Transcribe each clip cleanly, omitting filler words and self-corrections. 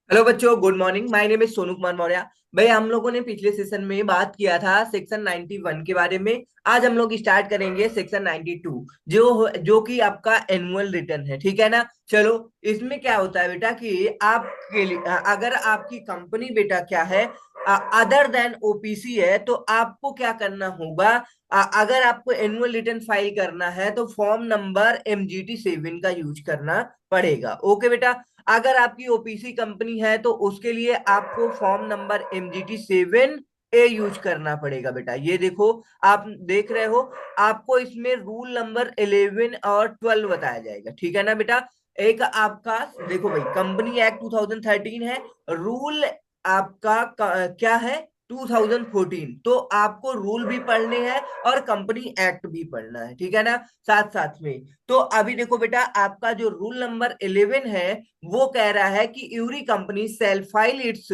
Hello बच्चों, good morning. My name is Sonu Kumar Maurya. भाई, हम लोगों ने पिछले सेशन में बात किया था सेक्शन 91 के बारे में। आज हम लोग स्टार्ट करेंगे सेक्शन 92, जो कि आपका एनुअल रिटर्न है। ठीक है ना। चलो, इसमें क्या होता है बेटा कि आपके लिए अगर आपकी कंपनी बेटा क्या है, अदर देन ओपीसी है, तो आपको क्या करना होगा। अगर आपको एनुअल रिटर्न फाइल करना है तो फॉर्म नंबर MGT 7 का यूज करना पड़ेगा। ओके बेटा। अगर आपकी ओपीसी कंपनी है तो उसके लिए आपको form number MGT 7A use करना पड़ेगा बेटा। ये देखो, आप देख रहे हो, आपको इसमें रूल नंबर 11 और 12 बताया जाएगा। ठीक है ना बेटा। एक आपका देखो भाई, कंपनी एक्ट 2013 है। रूल आपका क्या है, 2014। तो आपको रूल भी पढ़ने हैं और कंपनी एक्ट भी पढ़ना है। ठीक है ना, साथ साथ में। तो अभी देखो बेटा, आपका जो रूल नंबर 11 है, वो कह रहा है कि every company shall file its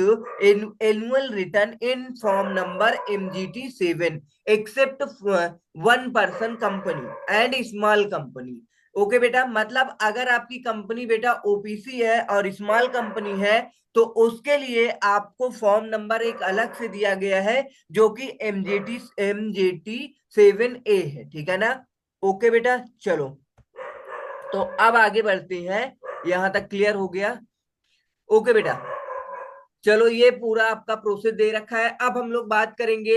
annual return in form number MGT 7 except 1 person company and small company. Okay बेटा, मतलब अगर आपकी कंपनी बेटा ओपीसी है और स्मॉल कंपनी है तो उसके लिए आपको फॉर्म नंबर एक अलग से दिया गया है, जो कि MGT 7A है। ठीक है ना। ओके बेटा, चलो। तो अब आगे बढ़ते हैं। यहां तक क्लियर हो गया। ओके बेटा। चलो, ये पूरा आपका प्रोसेस दे रखा है। अब हम लोग बात करेंगे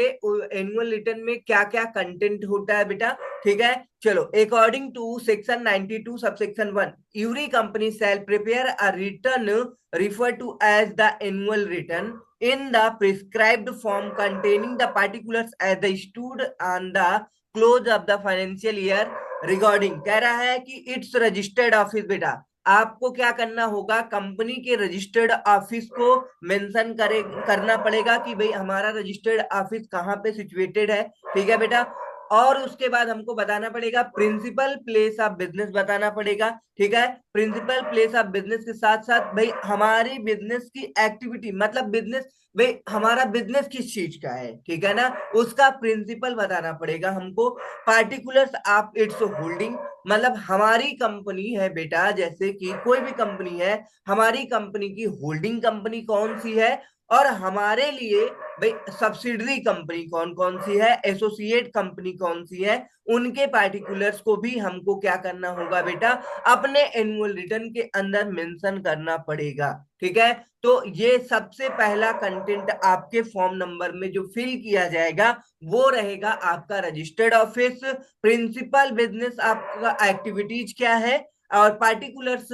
एनुअल रिटर्न में क्या क्या कंटेंट होता है बेटा। ठीक है। चलो, according to section 92 subsection 1, every company shall prepare a return refer to as the annual return in the prescribed form containing the particulars as the stood on the close of the financial year regarding. कह रहा है कि it's registered office बेटा, आपको क्या करना होगा, company के रजिस्टर्ड ऑफिस को मेंशन करना पड़ेगा कि भाई हमारा रजिस्टर्ड ऑफिस कहाँ पे सिचुएटेड है। ठीक है बेटा। और उसके बाद हमको बताना पड़ेगा प्रिंसिपल प्लेस ऑफ बिजनेस बताना पड़ेगा। ठीक है। प्रिंसिपल प्लेस ऑफ बिजनेस के साथ साथ भाई हमारी बिजनेस की एक्टिविटी, मतलब बिजनेस, भाई हमारा बिजनेस किस चीज का है, ठीक है ना, उसका प्रिंसिपल बताना पड़ेगा हमको। पार्टिकुलर्स ऑफ इट्स होल्डिंग, मतलब हमारी कंपनी है बेटा, जैसे कि कोई भी कंपनी है, हमारी कंपनी की होल्डिंग कंपनी कौन सी है, और हमारे लिए भाई सब्सिडरी कंपनी कौन कौन सी है, एसोसिएट कंपनी कौन सी है, उनके पार्टिकुलर्स को भी हमको क्या करना होगा बेटा, अपने एनुअल रिटर्न के अंदर मेंशन करना पड़ेगा। ठीक है। तो ये सबसे पहला कंटेंट आपके फॉर्म नंबर में जो फिल किया जाएगा वो रहेगा आपका रजिस्टर्ड ऑफिस, प्रिंसिपल बिजनेस आपका एक्टिविटीज क्या है, और पार्टिकुलर्स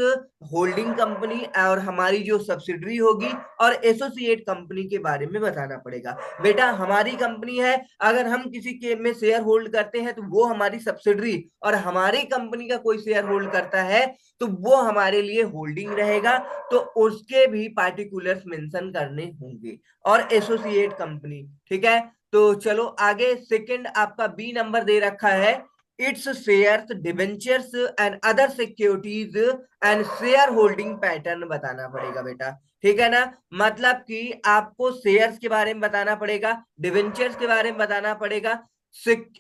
होल्डिंग कंपनी और हमारी जो सब्सिडरी होगी, और एसोसिएट कंपनी के बारे में बताना पड़ेगा। बेटा हमारी कंपनी है, अगर हम किसी के में शेयर होल्ड करते हैं तो वो हमारी सब्सिडरी, और हमारी कंपनी का कोई शेयर होल्ड करता है तो वो हमारे लिए होल्डिंग रहेगा। तो उसके भी पार्टिकुलर्स मेंशन करने होंगे, और एसोसिएट कंपनी। ठीक है। तो चलो आगे, सेकंड आपका बी नंबर दे रखा है, it's shares debentures and other securities and share holding pattern बताना पड़ेगा बेटा। ठीक है ना। मतलब कि आपको शेयर्स के बारे में बताना पड़ेगा, डिबेंचर्स के बारे में बताना पड़ेगा,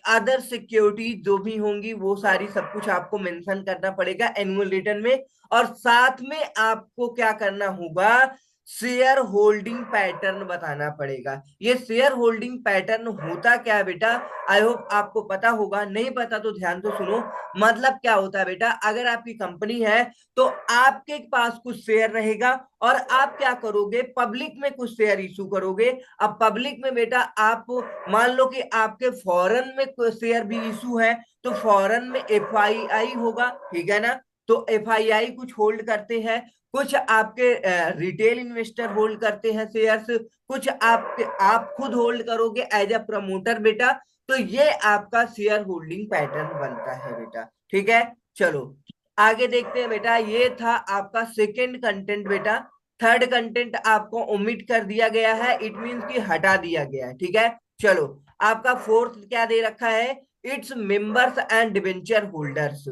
अदर सिक्योरिटीज जो भी होंगी वो सारी सब कुछ आपको मेंशन करना पड़ेगा एनुअल रिटर्न में। और साथ में आपको क्या करना होगा, शेयर होल्डिंग पैटर्न बताना पड़ेगा। ये शेयर होल्डिंग पैटर्न होता क्या है बेटा, आई होप आपको पता होगा, नहीं पता तो ध्यान से सुनो। मतलब क्या होता है बेटा, अगर आपकी कंपनी है तो आपके पास कुछ शेयर रहेगा, और आप क्या करोगे, पब्लिक में कुछ शेयर इशू करोगे। अब पब्लिक में बेटा आप मान लो कि आपके फॉरेन में शेयर भी इशू है, तो फॉरेन में FII होगा। ठीक है ना। तो FII कुछ होल्ड करते हैं, कुछ आपके रिटेल इन्वेस्टर होल्ड करते हैं शेयर्स, कुछ आप खुद होल्ड करोगे एज अ प्रमोटर बेटा। तो ये आपका शेयर होल्डिंग पैटर्न बनता है बेटा। ठीक है। चलो आगे देखते हैं बेटा, ये था आपका सेकंड कंटेंट बेटा। थर्ड कंटेंट आपको ओमिट कर दिया गया है, इट मींस कि हटा दिया गया है। ठीक है। चलो, आपका फोर्थ क्या दे रखा है, its members and debenture holders.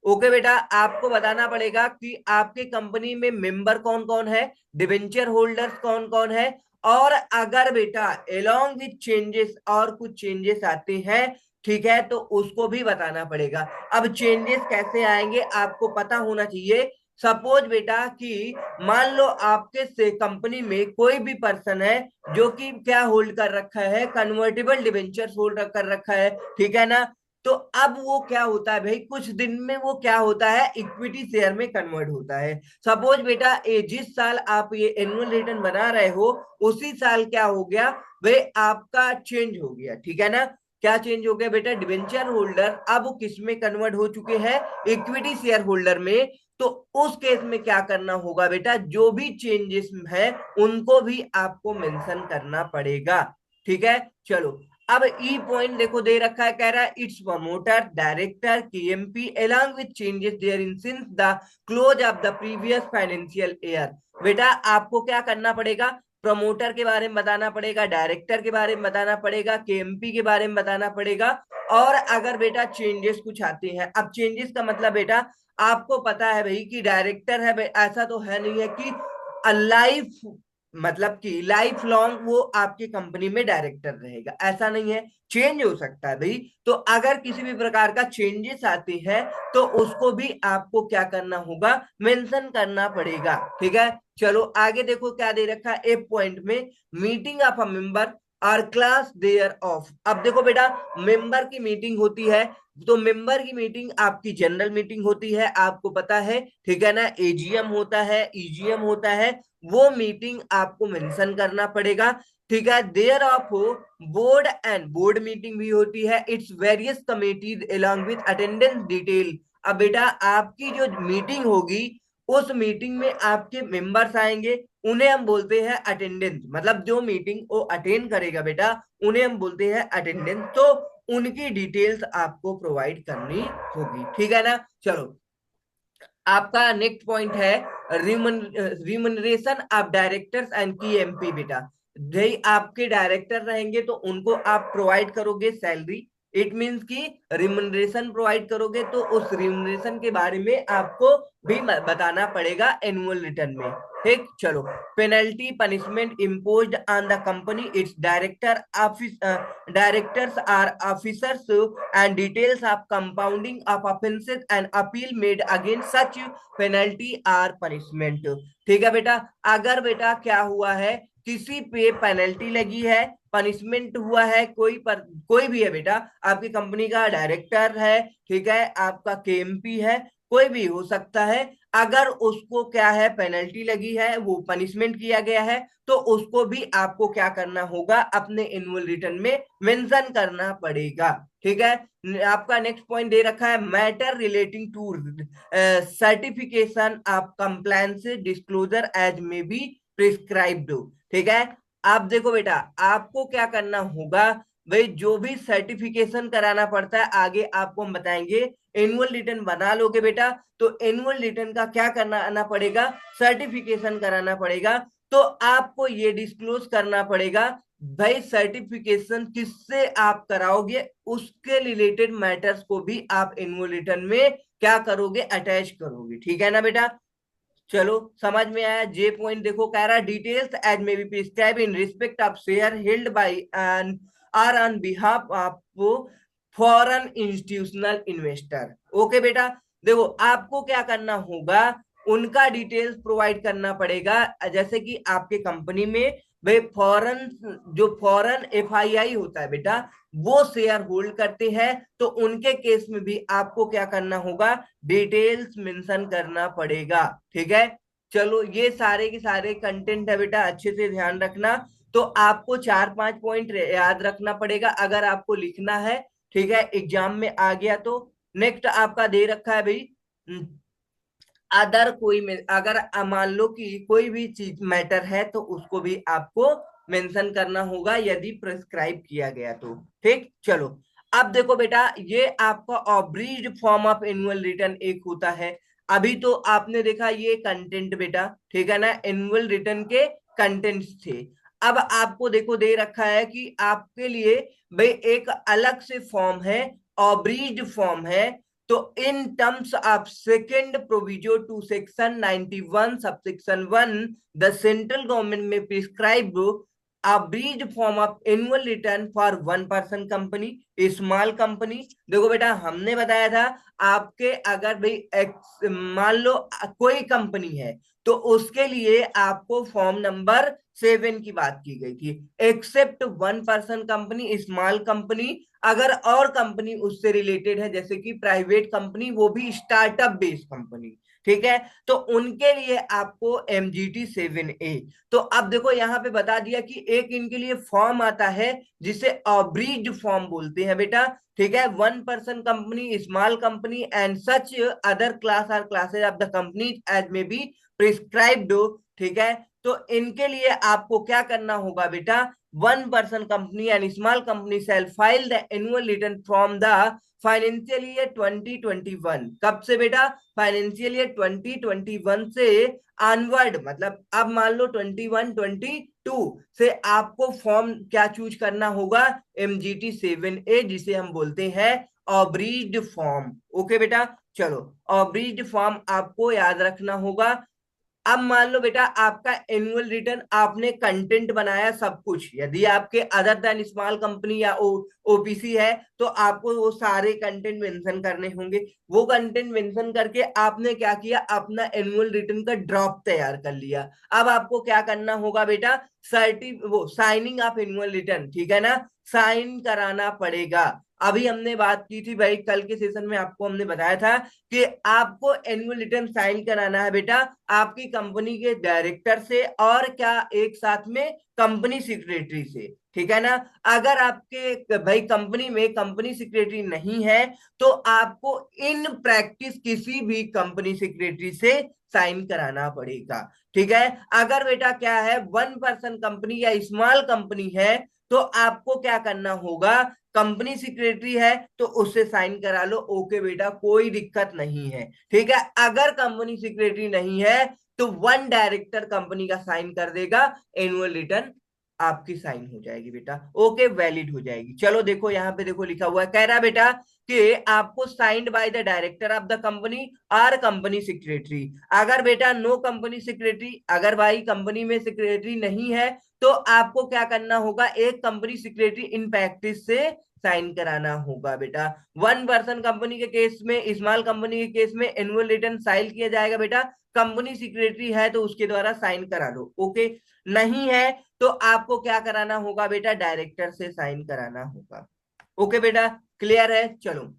Okay बेटा, आपको बताना पड़ेगा कि आपके कंपनी में मेंबर कौन कौन है, डिबेंचर होल्डर्स कौन कौन है, और अगर बेटा अलोंग विथ चेंजेस और कुछ चेंजेस आते हैं, ठीक है, तो उसको भी बताना पड़ेगा। अब चेंजेस कैसे आएंगे आपको पता होना चाहिए सपोज बेटा कि मान लो आपके से कंपनी में कोई भी पर्सन है जो कि क्या होल्ड कर रखा है, कन्वर्टेबल डिबेंचर होल्ड कर रखा है, ठीक है ना। तो अब वो क्या होता है भाई, कुछ दिन में वो क्या होता है, इक्विटी शेयर में कन्वर्ट होता है। सपोज बेटा जिस साल आप ये एनुअल रिटर्न बना रहे हो उसी साल क्या हो गया भाई, आपका चेंज हो गया, ठीक है ना। क्या चेंज हो गया बेटा, डिबेंचर होल्डर अब किस में कन्वर्ट हो चुके हैं, इक्विटी शेयर होल्डर में। तो उस केस में क्या करना होगा बेटा, जो भी चेंजेस है उनको भी आपको मेंशन करना पड़ेगा, ठीक है। चलो अब ई पॉइंट देखो दे रखा है, कह रहा है it's promoter director KMP along with changes therein since the close of the previous financial year। बेटा आपको क्या करना पड़ेगा, प्रमोटर के बारे में बताना पड़ेगा, डायरेक्टर के बारे में बताना पड़ेगा, केएमपी के बारे में बताना पड़ेगा। और अगर बेटा चेंजेस कुछ आते हैं, अब चेंजेस का मतलब बेटा आपको पता है भाई कि डायरेक्टर है भाई, ऐसा तो है नहीं है कि लाइफ मतलब कि लाइफ लॉन्ग वो आपकी कंपनी में डायरेक्टर रहेगा, ऐसा नहीं है, चेंज हो सकता है भाई। तो अगर किसी भी प्रकार का चेंजेस आते हैं तो उसको भी आपको क्या करना होगा, मेंशन करना पड़ेगा, ठीक है। चलो आगे देखो क्या दे रखा है, ए पॉइंट में मीटिंग ऑफ अ मेंबर और क्लास देयर ऑफ। अब देखो बेटा मेंबर की मीटिंग होती है, तो मेंबर की मीटिंग आपकी जनरल मीटिंग होती है, आपको पता है, ठीक है ना। एजीएम होता है, ईजीएम होता है, वो मीटिंग आपको मेंशन करना पड़ेगा, ठीक है। देयर ऑफ हो बोर्ड एंड बोर्ड मीटिंग भी होती है, its various committees along with attendance detail. अब बेटा आपकी जो मीटिंग होगी उस मीटिंग में आपके मेंबर्स आएंगे, उन्हें हम बोलते हैं अटेंडेंस, मतलब जो मीटिंग वो अटेंड करेगा बेटा उन्हें हम बोलते हैं अटेंडेंस। तो उनकी डिटेल्स आपको प्रोवाइड करनी होगी, ठीक है ना। चलो आपका नेक्स्ट पॉइंट है रिमनरेशन ऑफ डायरेक्टर्स एंड की एमपी। बेटा भाई आपके डायरेक्टर रहेंगे तो उनको आप प्रोवाइड करोगे सैलरी, इट मींस कि रिमनरेशन प्रोवाइड करोगे, तो उस रिमनरेशन के बारे में आपको भी बताना पड़ेगा एनुअल रिटर्न में, ठीक। चलो penalty punishment imposed on the company it's director office directors are officers and details of compounding of offenses and appeal made against such penalty or punishment। ठीक है बेटा, अगर बेटा क्या हुआ है, किसी पे पेनल्टी लगी है, पनिशमेंट हुआ है, कोई भी है बेटा, आपकी कंपनी का डायरेक्टर है, ठीक है, आपका केएमपी है, कोई भी हो सकता है, अगर उसको क्या है पेनल्टी लगी है, वो पनिशमेंट किया गया है, तो उसको भी आपको क्या करना होगा, अपने एनुअल रिटर्न में मेंशन करना पड़ेगा, ठीक है। आपका नेक्स्ट पॉइंट दे रखा है matter relating to certification of compliance disclosure as may be prescribed, ठीक है। आप देखो बेटा आपको क्या करना होगा भाई, जो भी सर्टिफिकेशन कराना पड़ता है आगे आपको हम बताएंगे। एनुअल रिटर्न बना लोगे बेटा तो एनुअल रिटर्न का क्या करना आना पड़ेगा, सर्टिफिकेशन कराना पड़ेगा। तो आपको ये डिस्क्लोज करना पड़ेगा भाई सर्टिफिकेशन किससे आप कराओगे, उसके रिलेटेड मैटर्स को भी आप एनुअल रिटर्न में क्या करोगे, अटैच करोगे, ठीक है ना बेटा। चलो समझ में आया। जे पॉइंट देखो कह रहा details as may be prescribe in respect of share held by N R on behalf of foreign institutional investor. Okay बेटा देखो आपको क्या करना होगा, उनका डिटेल्स प्रोवाइड करना पड़ेगा, जैसे कि आपके कंपनी में भाई फॉरेन, जो फॉरेन एफआईआई होता है बेटा वो शेयर होल्ड करते हैं, तो उनके केस में भी आपको क्या करना होगा, डिटेल्स मेंशन करना पड़ेगा, ठीक है। चलो ये सारे के सारे कंटेंट है बेटा, अच्छे से ध्यान रखना। तो आपको 4-5 पॉइंट याद रखना पड़ेगा अगर आपको लिखना है, ठीक है, एग्जाम में आ गया तो। नेक्स्ट आपका दे रखा है भाई अदर कोई में, अगर मान लो कि कोई भी चीज मैटर है तो उसको भी आपको मेंशन करना होगा यदि प्रिस्क्राइब किया गया तो, ठीक। चलो अब देखो बेटा ये आपका ऑब्रीज फॉर्म ऑफ एनुअल रिटर्न एक होता है। अभी तो आपने देखा ये कंटेंट बेटा, ठीक है ना, एनुअल रिटर्न के कंटेंट्स थे। अब आपको देखो दे रखा है कि आपके लिए भाई एक अलग से फॉर्म है, ऑब्रीज फॉर्म है। तो in terms of second proviso to section 91 subsection 1 the central government में prescribe abridged form of annual return for one person company, small company. देखो बेटा हमने बताया था आपके अगर भाई मान लो कोई कंपनी है तो उसके लिए आपको फॉर्म नंबर 7 की बात की गई थी, except one person company, small company, अगर और कंपनी उससे रिलेटेड है जैसे कि प्राइवेट कंपनी, वो भी स्टार्टअप बेस्ड कंपनी, ठीक है, तो उनके लिए आपको MGT 7A। तो अब देखो यहाँ पे बता दिया कि एक इनके लिए फॉर्म आता है जिसे अब्रीज्ड फॉर्म बोलते हैं बेटा, ठीक है, one person company, small company and such other class or classes of the company as may be prescribed, ठीक है। तो इनके लिए आपको क्या करना होगा बेटा, one person company and small company shall file the annual return from the financial year 2021। कब से बेटा, फाइनेंशियल ईयर 2021 से अनवर्ड, मतलब अब मान लो 21-22 से आपको फॉर्म क्या चूज करना होगा, MGT 7A, जिसे हम बोलते हैं ऑब्रीज्ड फॉर्म। ओके बेटा, चलो ऑब्रीज्ड फॉर्म आपको याद रखना होगा। अब मान लो बेटा आपका एनुअल रिटर्न आपने कंटेंट बनाया सब कुछ, यदि आपके अदर देन स्मॉल कंपनी या ओपीसी है तो आपको वो सारे कंटेंट मेंशन करने होंगे। वो कंटेंट मेंशन करके आपने क्या किया, अपना एनुअल रिटर्न का ड्रॉप तैयार कर लिया। अब आपको क्या करना होगा बेटा, वो साइनिंग ऑफ एनुअल रिटर्न, ठीक है ना, साइन कराना पड़ेगा। अभी हमने बात की थी भाई, कल के सेशन में आपको हमने बताया था कि आपको एनुअल रिटर्न साइन कराना है बेटा आपकी कंपनी के डायरेक्टर से और क्या एक साथ में कंपनी सेक्रेटरी से, ठीक है ना। अगर आपके भाई कंपनी में कंपनी सेक्रेटरी नहीं है तो आपको इन प्रैक्टिस किसी भी कंपनी सेक्रेटरी से साइन कराना पड़ेगा, ठीक है। अगर बेटा क्या है, वन पर्सन कंपनी या स्मॉल कंपनी है तो आपको क्या करना होगा, कंपनी सेक्रेटरी है तो उससे साइन करा लो, ओके बेटा कोई दिक्कत नहीं है, ठीक है। अगर कंपनी सेक्रेटरी नहीं है तो वन डायरेक्टर कंपनी का साइन कर देगा, एनुअल रिटर्न आपकी साइन हो जाएगी बेटा, ओके वैलिड हो जाएगी। चलो देखो यहाँ पे देखो लिखा हुआ है, कह रहा बेटा कि आपको signed by the director of the company और कंपनी सेक्रेटरी। अगर बेटा नो कंपनी सेक्रेटरी, अगर भाई कंपनी में सेक्रेटरी नहीं है तो आपको क्या करना होगा, एक कंपनी सेक्रेटरी इन प्रैक्टिस से साइन कराना होगा बेटा। वन पर्सन कंपनी के केस में, स्मॉल कंपनी के केस में एनुअल रिटर्न फाइल किया जाएगा बेटा, कंपनी सेक्रेटरी है तो उसके द्वारा साइन करा लो, ओके। नहीं है तो आपको क्या कराना होगा बेटा, डायरेक्टर से साइन कराना होगा, ओके बेटा, क्लियर है। चलो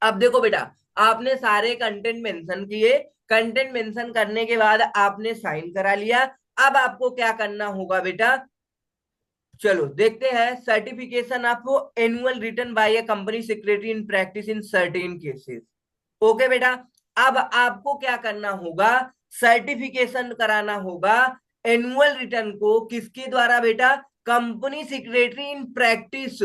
अब देखो बेटा आपने सारे कंटेंट मेंशन किए, कंटेंट मेंशन करने के बाद आपने साइन करा लिया। अब आपको क्या करना होगा बेटा, चलो देखते हैं, certification of annual return by a company secretary in practice in certain cases. Okay बेटा, अब आपको क्या करना होगा, सर्टिफिकेशन कराना होगा एनुअल रिटर्न को किसके द्वारा बेटा, कंपनी सेक्रेटरी इन प्रैक्टिस।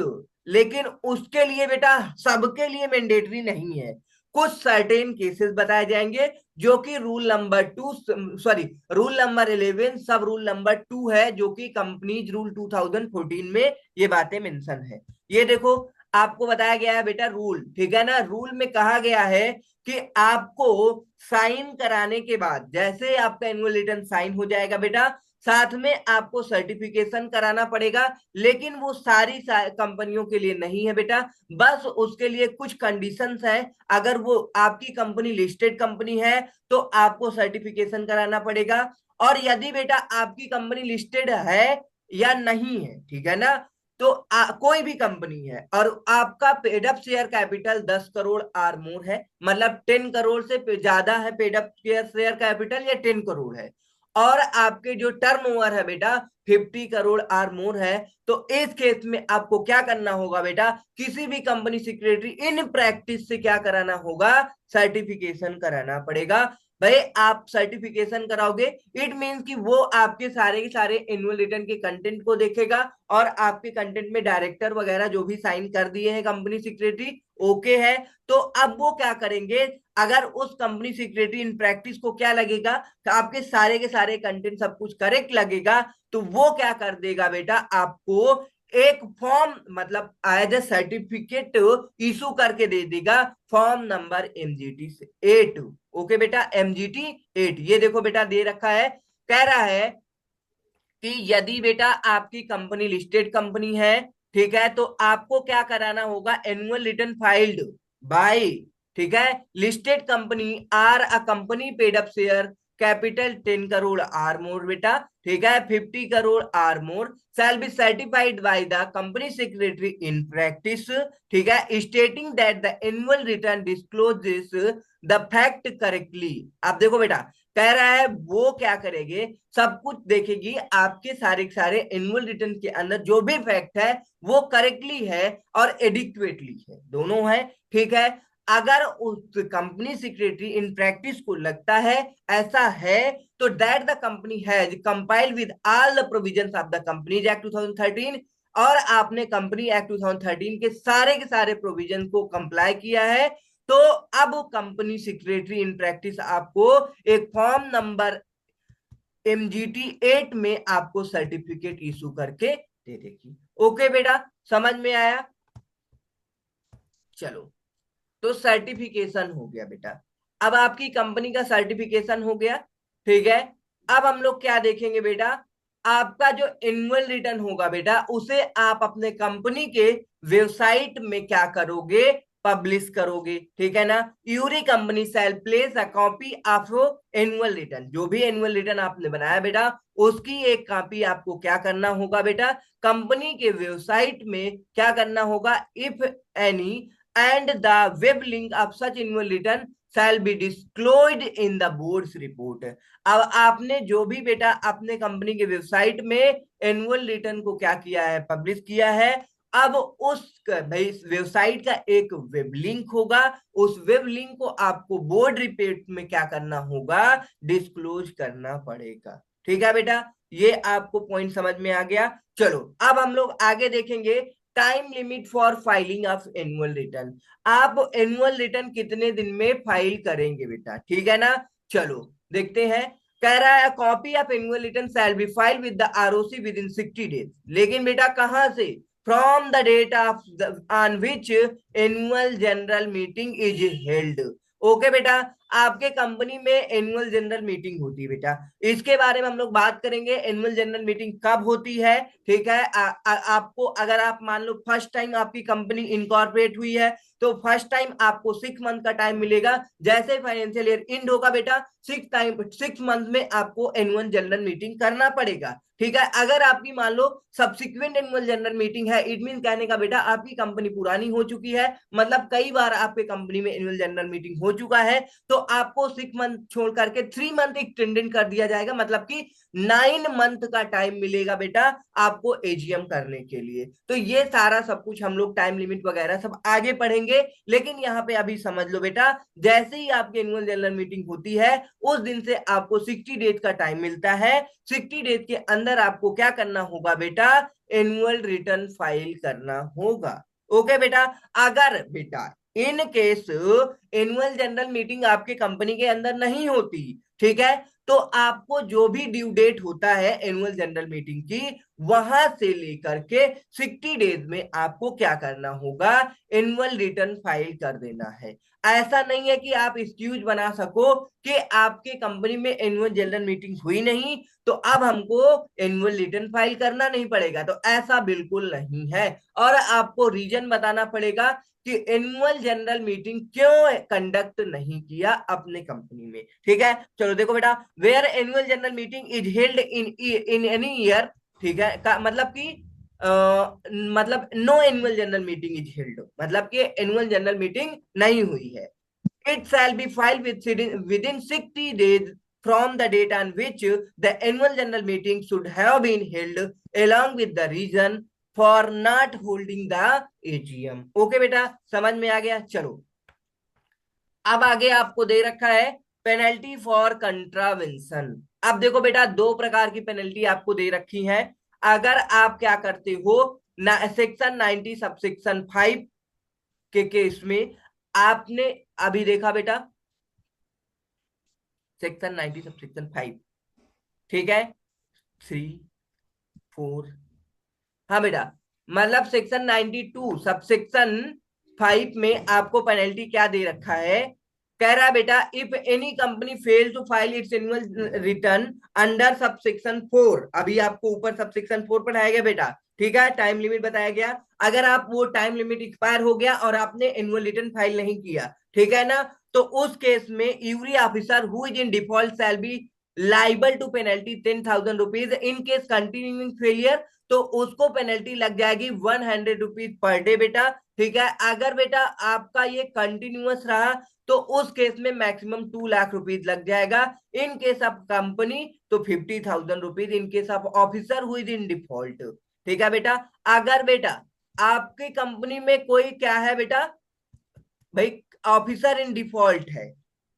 लेकिन उसके लिए बेटा सबके लिए मैंडेटरी नहीं है, कुछ सर्टेन केसेस बताए जाएंगे जो कि रूल नंबर 11 सब रूल नंबर 2 है, जो कि कंपनीज रूल 2014 में ये बातें मेंशन है। ये देखो आपको बताया गया है बेटा रूल, ठीक है ना, रूल में कहा गया है कि आपको साइन कराने के बाद, जैसे आपका एनुअल रिटर्न साइन हो जाएगा बेटा, साथ में आपको सर्टिफिकेशन कराना पड़ेगा। लेकिन वो सारी कंपनियों के लिए नहीं है बेटा, बस उसके लिए कुछ कंडीशंस हैं। अगर वो आपकी कंपनी लिस्टेड कंपनी है तो आपको सर्टिफिकेशन कराना पड़ेगा, और यदि बेटा आपकी कंपनी लिस्टेड है या नहीं है, ठीक है ना, तो कोई भी कंपनी है और आपका paid up share capital 10 crore or more है, मतलब 10 करोड़ से ज्यादा है पेडअप शेयर कैपिटल, या 10 करोड़ है, और आपके जो टर्नओवर है बेटा 50 करोड़ आर मोर है, तो इस केस में आपको क्या करना होगा बेटा, किसी भी कंपनी सेक्रेटरी इन प्रैक्टिस से क्या कराना होगा, सर्टिफिकेशन कराना पड़ेगा। भाई आप सर्टिफिकेशन कराओगे, इट मींस कि वो आपके सारे के सारे एनुअल रिटर्न के कंटेंट को देखेगा और आपके कंटेंट में डायरेक्टर वगैरह जो भी साइन कर दिए हैं कंपनी सेक्रेटरी, ओके है। तो अब वो क्या करेंगे, अगर उस कंपनी सेक्रेटरी इन प्रैक्टिस को क्या लगेगा, तो आपके सारे के सारे कंटेंट सब कुछ करेक्ट लगेगा, तो वो क्या कर देगा बेटा, आपको एक फॉर्म मतलब एज ए सर्टिफिकेट इशू करके दे देगा, फॉर्म नंबर MGT 8। ओके बेटा, MGT 8 ये देखो बेटा दे रखा है, कह रहा है कि यदि बेटा आपकी कंपनी लिस्टेड कंपनी है, ठीक है, तो आपको क्या कराना होगा, एनुअल रिटर्न फाइल्ड बाय, ठीक है, listed company or a company paid up share capital 10 crore or more बेटा, ठीक है, 50 crore or more shall be certified by the company secretary in practice, ठीक है, stating that the annual return discloses the fact correctly. अब देखो बेटा, कह रहा है वो क्या करेंगे, सब कुछ देखेगी, आपके सारे सारे एनुअल रिटर्न के अंदर जो भी फैक्ट है वो करेक्टली है और एडिक्वेटली है, दोनों है, ठीक है। अगर उस कंपनी सेक्रेटरी इन प्रैक्टिस को लगता है ऐसा है, तो that the company has compiled with all the provisions of the companies act 2013, और आपने कंपनी एक्ट 2013 के सारे प्रोविजन को कंप्लाई किया है, तो अब कंपनी सेक्रेटरी इन प्रैक्टिस आपको एक फॉर्म नंबर MGT 8 में आपको सर्टिफिकेट इशू करके दे देगी। ओके बेटा, समझ में आया? चलो, तो सर्टिफिकेशन हो गया बेटा, अब आपकी कंपनी का सर्टिफिकेशन हो गया, ठीक है। अब हम लोग क्या देखेंगे बेटा, आपका जो एनुअल रिटर्न होगा बेटा, उसे आप अपने कंपनी के वेबसाइट में क्या करोगे, पब्लिश करोगे, ठीक है ना। Every company shall place a copy of annual return, जो भी एनुअल रिटर्न आपने बनाया बेटा, उसकी एक कॉपी आपको क्या करना होगा बेटा, कंपनी के वेबसाइट में क्या करना होगा, if any and the web link of such annual return shall be disclosed in the board's report। अब आपने जो भी बेटा अपने कंपनी के वेबसाइट में एनुअल रिटर्न को क्या किया है, पब्लिश किया है, अब उस भाई वेबसाइट का एक वेब लिंक होगा, उस वेब लिंक को आपको बोर्ड रिपोर्ट में क्या करना होगा, डिस्क्लोज करना पड़ेगा, ठीक है बेटा। ये आपको पॉइंट समझ में आ गया। चलो, अब हम लोग आगे देखेंगे time limit for filing of annual return. आप एनुअल रिटर्न कितने दिन में फाइल करेंगे बेटा, ठीक है ना। चलो देखते हैं, कह रहा है copy of annual return shall be file with the ROC within 60 days, लेकिन बेटा कहां से, from the date of on which annual general meeting is held. Okay बेटा, आपके कंपनी में एनुअल जनरल मीटिंग होती है बेटा, इसके बारे में हम लोग बात करेंगे, एनुअल जनरल मीटिंग कब होती है, ठीक है। आपको अगर आप मान लो फर्स्ट टाइम आपकी कंपनी इनकॉर्पोरेट हुई है, तो फर्स्ट टाइम आपको 6 मंथ का टाइम मिलेगा, जैसे फाइनेंशियल ईयर एंड होगा बेटा, 6 मंथ में आपको एनुअल जनरल मीटिंग करना पड़ेगा, ठीक है। अगर आपकी मान लो सब्सिक्वेंट एनुअल जनरल मीटिंग है, इट मीन कहने का बेटा आपकी कंपनी पुरानी हो चुकी है, मतलब कई बार आपके कंपनी में एनुअल जनरल मीटिंग हो चुका है, तो आपको 6 मंथ छोड़ करके 3 मंथ एक्सटेंडेड कर दिया जाएगा, मतलब कि 9 मंथ का टाइम मिलेगा बेटा आपको एजीएम करने के लिए। तो ये सारा सब कुछ हम लोग टाइम लिमिट वगैरह सब आगे पढ़ेंगे, लेकिन यहाँ पे अभी समझ लो बेटा, जैसे ही आपकी एनुअल जनरल मीटिंग होती है, उस दिन से आपको 60 डेज का टाइम मिलता है, 60 डेज के अंदर आपको क्या करना होगा बेटा, एनुअल रिटर्न फाइल करना होगा। ओके बेटा, अगर बेटा in case annual general meeting आपके कंपनी के अंदर नहीं होती, ठीक है, तो आपको जो भी ड्यू डेट होता है एनुअल जनरल मीटिंग की, वहां से लेकर के 60 डेज में आपको क्या करना होगा, एनुअल रिटर्न फाइल कर देना है। ऐसा नहीं है कि आप एक्सक्यूज बना सको कि आपके कंपनी में एनुअल जनरल मीटिंग हुई नहीं, तो अब हमको एनुअल रिटर्न फाइल करना नहीं पड़ेगा, तो ऐसा बिल्कुल नहीं है। और आपको रीजन बताना पड़ेगा कि एनुअल जनरल मीटिंग क्यों कंडक्ट नहीं किया अपने कंपनी में, ठीक है। चलो देखो बेटा, where annual general meeting is held in in any year, ठीक है, मतलब कि मतलब no annual general meeting is held, मतलब कि एनुअल जनरल मीटिंग नहीं हुई है, it shall be filed within 60 days from the date on which the annual general meeting should have been held, along with the reason for not holding the AGM। Okay बेटा, समझ में आ गया। चलो, अब आगे आपको दे रखा है पेनल्टी फॉर कंट्रावेंशन। अब देखो बेटा, दो प्रकार की पेनल्टी आपको दे रखी है, अगर आप क्या करते हो ना, सेक्शन 90 सबसेक्शन 5 के केस में, आपने अभी देखा बेटा सेक्शन 90 सबसेक्शन 5, ठीक है, 3, 4, हाँ बेटा, मतलब सेक्शन 92 सबसेक्शन 5 में आपको पेनल्टी क्या दे रखा है, कह रहा है बेटा if any company fail to file its annual return under subsection 4, अभी आपको ऊपर सबसेक्शन 4 पढ़ाया गया बेटा, ठीक है, टाइम लिमिट बताया गया, अगर आप वो टाइम लिमिट एक्सपायर हो गया और आपने एनुअल रिटर्न फाइल नहीं किया, ठीक है ना, तो उस केस में every officer who is in default shall be liable to penalty 10,000 rupees in case continuing failure, तो उसको पेनल्टी लग जाएगी 100 रुपीज पर डे बेटा, ठीक है। अगर बेटा आपका ये कंटिन्यूअस रहा तो उस केस में मैक्सिमम 2 लाख रुपीज लग जाएगा, इन केस ऑफ कंपनी तो 50,000 rupees, in case of officer who is in default, ठीक है बेटा। अगर बेटा आपकी कंपनी में कोई क्या है बेटा भाई, ऑफिसर इन डिफॉल्ट है,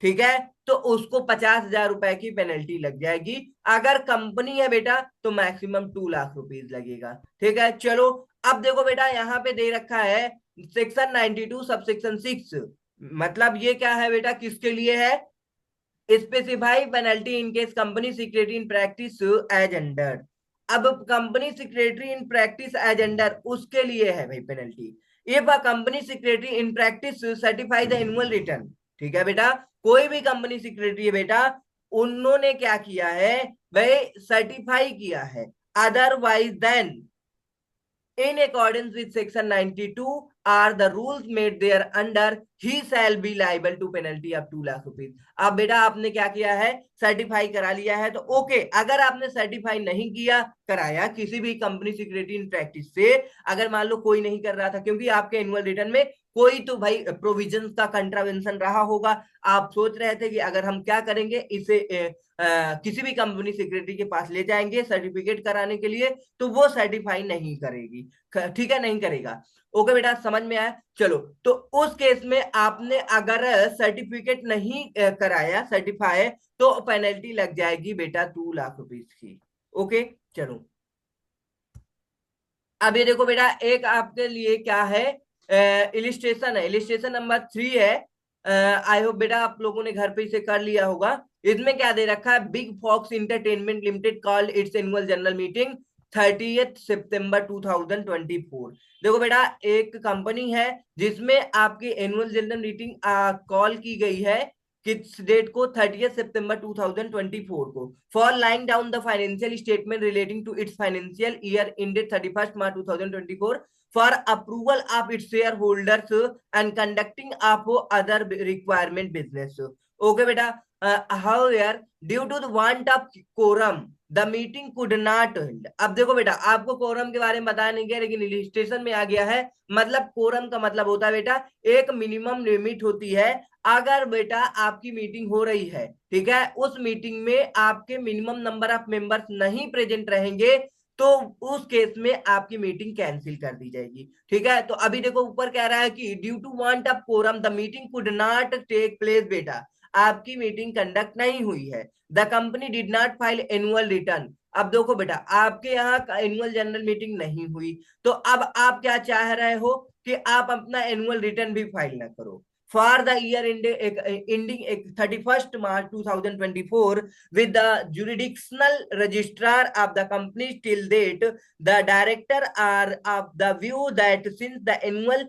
ठीक है, तो उसको 50,000 रुपए की पेनल्टी लग जाएगी, अगर कंपनी है बेटा तो मैक्सिमम 2 लाख रुपीज लगेगा, ठीक है। चलो अब देखो बेटा यहाँ पे दे रखा है सेक्शन 92 सब सेक्शन 6, मतलब ये क्या है बेटा, किसके लिए है, specify penalty in case company secretary in practice as under. अब company secretary in practice as under उसके लिए है भाई penalty, if a company secretary in practice certify the annual return, ठीक है बेटा, कोई भी कंपनी सेक्रेटरी है बेटा, उन्होंने क्या किया है भाई, सर्टिफाई किया है, otherwise then in accordance with section 92 are the rules made there under, he shall be liable to penalty of 2 lakh rupees. अब बेटा आपने क्या किया है, सर्टिफाई करा लिया है तो ओके, अगर आपने सर्टिफाई नहीं किया कराया किसी भी कंपनी सिक्योरिटी इन प्रैक्टिस से, अगर मान लो कोई नहीं कर रहा था क्योंकि आपके एनुअल रिटर्न में कोई तो भाई प्रोविजंस का कंट्रावेंशन रहा होगा, आप सोच रहे थे कि अगर हम क्या करेंगे इसे किसी भी कंपनी सेक्रेटरी के पास ले जाएंगे सर्टिफिकेट कराने के लिए, तो वो सर्टिफाई नहीं करेगी, ठीक है, नहीं करेगा, ओके बेटा समझ में आया। चलो तो उस केस में आपने अगर सर्टिफिकेट नहीं कराया सर्टिफाई, तो पेनल्टी लग जाएगी बेटा 2 लाख रुपीज की, ओके। चलो अब ये देखो बेटा एक आपके लिए क्या है, इलिस्ट्रेशन है, इलिस्ट्रेशन नंबर 3 है, आई होप बेटा आप लोगों ने घर पे इसे कर लिया होगा। इसमें क्या दे रखा है, big fox entertainment limited called its annual general meeting 30 सितंबर 2024। देखो बेटा एक कंपनी है जिसमें आपकी एनुअल जनरल मीटिंग कॉल की गई है, किस डेट को, 30 सितंबर 2024 को, for laying down the financial statement relating to its financial year ended 31 March 2024 for approval of its shareholders and conducting of other requirement business. Okay बेटा, however due to the want of quorum the meeting could not hold। अब देखो बेटा आपको quorum के बारे में बताया नहीं गया लेकिन रजिस्ट्रेशन में आ गया है, मतलब कोरम का मतलब होता है बेटा एक मिनिमम लिमिट होती है, अगर बेटा आपकी मीटिंग हो रही है, ठीक है, उस मीटिंग में आपके मिनिमम नंबर ऑफ मेंबर्स नहीं प्रेजेंट रहेंगे तो उस केस में आपकी मीटिंग कैंसिल कर दी जाएगी, ठीक है। तो अभी देखो ऊपर कह रहा है कि due to want of quorum the meeting could not take place, बेटा आपकी मीटिंग कंडक्ट नहीं हुई है, the company did not file annual return. अब देखो बेटा आपके यहाँ एनुअल जनरल मीटिंग नहीं हुई, तो अब आप क्या चाह रहे हो कि आप अपना एनुअल रिटर्न भी फाइल ना करो for the year ending 31 March 2024 with the jurisdictional registrar of the company till date, the director are of the view that since the annual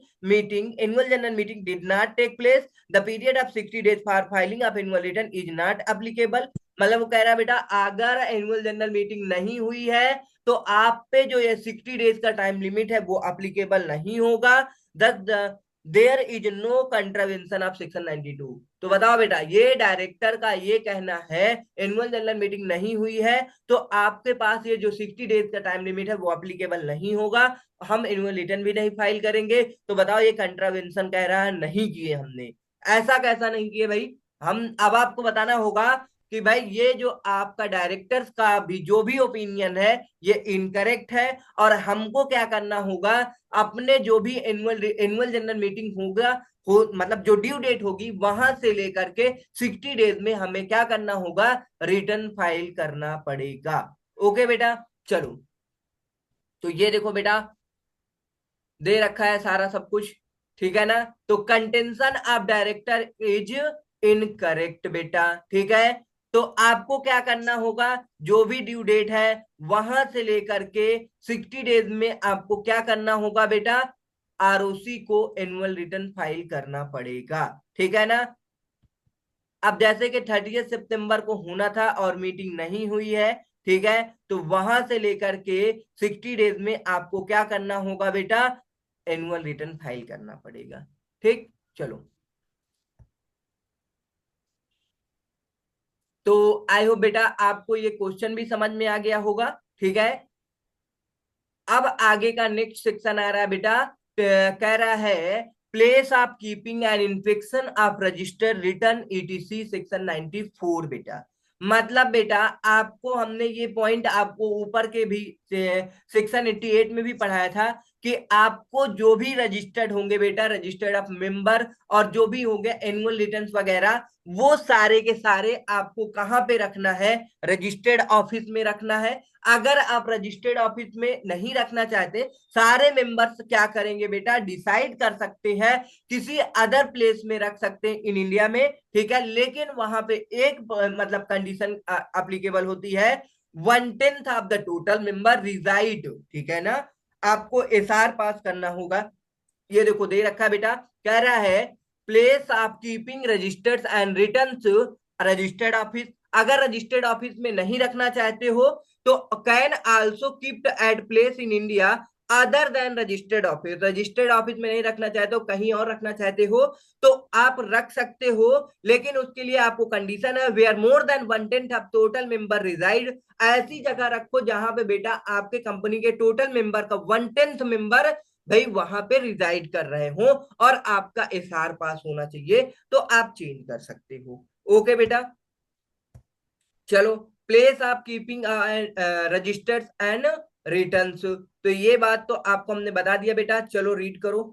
general meeting did not take place, the period of 60 days for filing of annual return is not applicable। मतलब वो कह रहा है बेटा अगर annual general meeting नहीं हुई है तो आप पे जो ये 60 डेज का टाइम लिमिट है वो अप्लीकेबल नहीं होगा, thus there is no contravention of section 92। तो बताओ बेटा ये डायरेक्टर का ये कहना है एनुअल जनरल मीटिंग नहीं हुई है तो आपके पास ये जो 60 डेज का टाइम लिमिट है वो अप्लीकेबल नहीं होगा, हम एनुअल रिटर्न भी नहीं फाइल करेंगे। तो बताओ ये कंट्रावेंशन कह रहा है नहीं किए हमने, ऐसा कैसा नहीं किए भाई, हम अब आपको बताना होगा कि भाई ये जो आपका डायरेक्टर्स का भी जो भी ओपिनियन है ये इनकरेक्ट है, और हमको क्या करना होगा, अपने जो भी एनुअल जनरल मीटिंग होगा मतलब जो ड्यू डेट होगी वहां से लेकर के 60 डेज में हमें क्या करना होगा, रिटर्न फाइल करना पड़ेगा, ओके बेटा। चलो तो ये देखो बेटा दे रखा है सारा सब कुछ, ठीक है ना, तो contention of director is incorrect बेटा, ठीक है। तो आपको क्या करना होगा, जो भी ड्यू डेट है वहां से लेकर के 60 डेज में आपको क्या करना होगा बेटा, आरओसी को एनुअल रिटर्न फाइल करना पड़ेगा, ठीक है ना। अब जैसे कि 30 सितंबर को होना था और मीटिंग नहीं हुई है, ठीक है, तो वहां से लेकर के 60 डेज में आपको क्या करना होगा बेटा, एनुअल रिटर्न फाइल करना पड़ेगा। ठीक, चलो। तो आई होप बेटा आपको ये क्वेश्चन भी समझ में आ गया होगा। ठीक है, अब आगे का नेक्स्ट सेक्शन आ रहा है बेटा, कह रहा है place of keeping and infection of registered return etc section 94 बेटा। मतलब बेटा आपको हमने ये पॉइंट आपको ऊपर के भी सेक्शन 88 में भी पढ़ाया था कि आपको जो भी रजिस्टर्ड होंगे बेटा, रजिस्टर्ड ऑफ मेंबर और जो भी होंगे एनुअल रिटर्न्स वगैरह, वो सारे के सारे आपको कहाँ पे रखना है, रजिस्टर्ड ऑफिस में रखना है। अगर आप रजिस्टर्ड ऑफिस में नहीं रखना चाहते, सारे मेंबर्स क्या करेंगे बेटा, डिसाइड कर सकते हैं किसी अदर प्लेस में रख सकते हैं इन इंडिया में, ठीक है, लेकिन वहां पे एक मतलब कंडीशन अप्लीकेबल होती है, 1/10 of the total member reside, ठीक है ना। आपको एसआर पास करना होगा। ये देखो दे रखा है बेटा, कह रहा है place of keeping registered and returns registered office. अगर रजिस्टर्ड ऑफिस में नहीं रखना चाहते हो तो can also kept at place in India other than registered office. Registered office में नहीं रखना चाहते हो, कहीं और रखना चाहते हो तो आप रख सकते हो, लेकिन उसके लिए आपको कंडीशन है where more than 1/10 of total member reside. ऐसी जगह रखो जहां पे बेटा आपके कंपनी के टोटल मेंबर का 1/10 मेंबर भाई वहां पे रिजाइड कर रहे हो और आपका एसआर पास होना चाहिए, तो आप चेंज कर सकते हो। ओके बेटा, चलो। Place of keeping registers and returns, तो ये बात तो आपको हमने बता दिया बेटा, चलो रीड करो।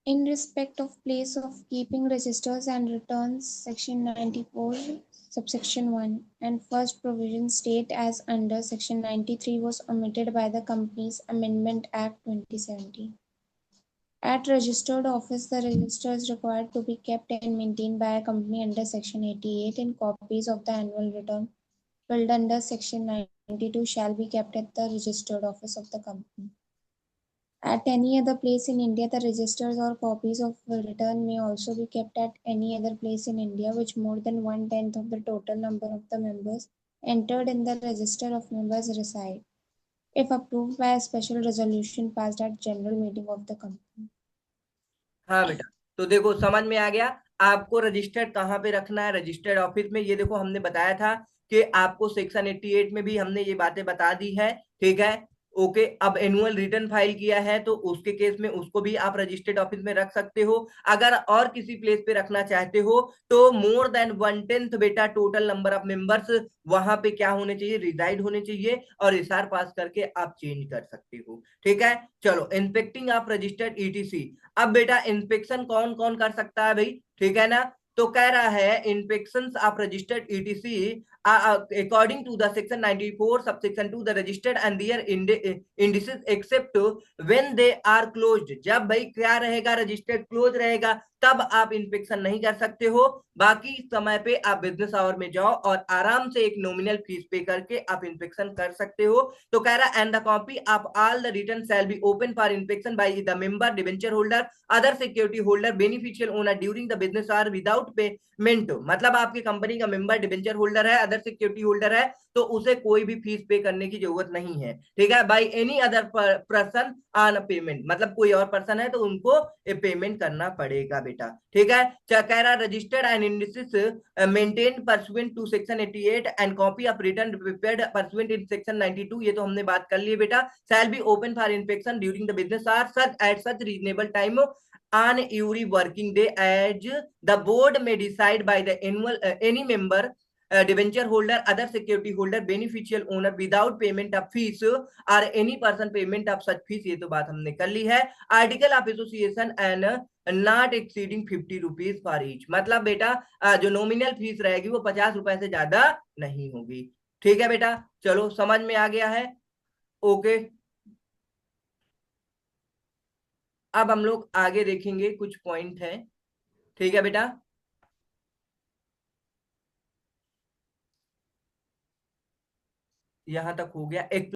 In respect of place of keeping registers and returns, Section 94, subsection 1, and first provision state as under Section 93 was omitted by the Companies Amendment Act 2017. At registered office, the register is required to be kept and maintained by a company under Section 88, and copies of the annual return filed under Section 92 shall be kept at the registered office of the company. At any other place in India, the registers or copies of return may also be kept at any other place in India which more than 1/10 of the total number of the members entered in the register of members reside, if approved by a special resolution passed at general meeting of the company. हाँ बेटा, तो देखो समझ में आ गया। आपको registered कहाँ पे रखना है, रजिस्टर्ड ऑफिस में। ये देखो हमने बताया था कि आपको सेक्शन 88 में भी हमने ये बातें बता दी है, ठीक है। ओके, अब एनुअल रिटर्न फाइल किया है तो उसके केस में उसको भी आप रजिस्टर्ड ऑफिस में रख सकते हो। अगर और किसी प्लेस पे रखना चाहते हो तो मोर देन 1/10 बेटा टोटल नंबर ऑफ मेंबर्स वहां पे क्या होने चाहिए, रिजाइड होने चाहिए, और एसआर पास करके आप चेंज कर सकते हो। ठीक है, चलो। इंस्पेक्टिंग ऑफ रजिस्टर्ड ईटीसी, अब बेटा इंस्पेक्शन कौन कौन कर सकता है भाई, ठीक है ना। तो कह रहा है inspection of registered etc according to the section 94 subsection 2 the registered and their indices except when they are closed। जब भाई क्या रहेगा, रजिस्टर्ड क्लोज रहेगा तब आप इंस्पेक्शन नहीं कर सकते हो। बाकी समय पे आप बिजनेस आवर में जाओ और आराम से एक नॉमिनल फीस पे करके आप इंस्पेक्शन कर सकते हो। तो कह रहा है and the copy of all the return shall be open for inspection by the member, debenture holder, other security holder, beneficial owner during the business our without payment. मतलब आपकी कंपनी का मेंबर डिबेंचर होल्डर है, other security holder है, तो उसे कोई भी fees पे करने की जरूरत नहीं है, ठीक है। By any other person on payment, मतलब कोई और पर्सन है तो उनको पेमेंट करना पड़ेगा बेटा, ठीक है। कह रहा registered and indices maintain pursuant to section 88 and copy of return prepared pursuant in section 92, ये तो हमने बात कर ली बेटा, shall be open for inspection during the business hour such at such reasonable time on every working day as the board may decide by the annual any member, debenture holder, other security holder, beneficial owner without payment of fees or any person payment of such fees। ये तो बात हमने कर ली है। Article of association and not exceeding 50 rupees for each, मतलब बेटा जो nominal fees रहेगी वो 50 रुपए से ज्यादा नहीं होगी। ठीक है बेटा, चलो समझ में आ गया है। ओके, अब हम लोग आगे देखेंगे कुछ पॉइंट है, ठीक है बेटा। यहां तक हो गया। एक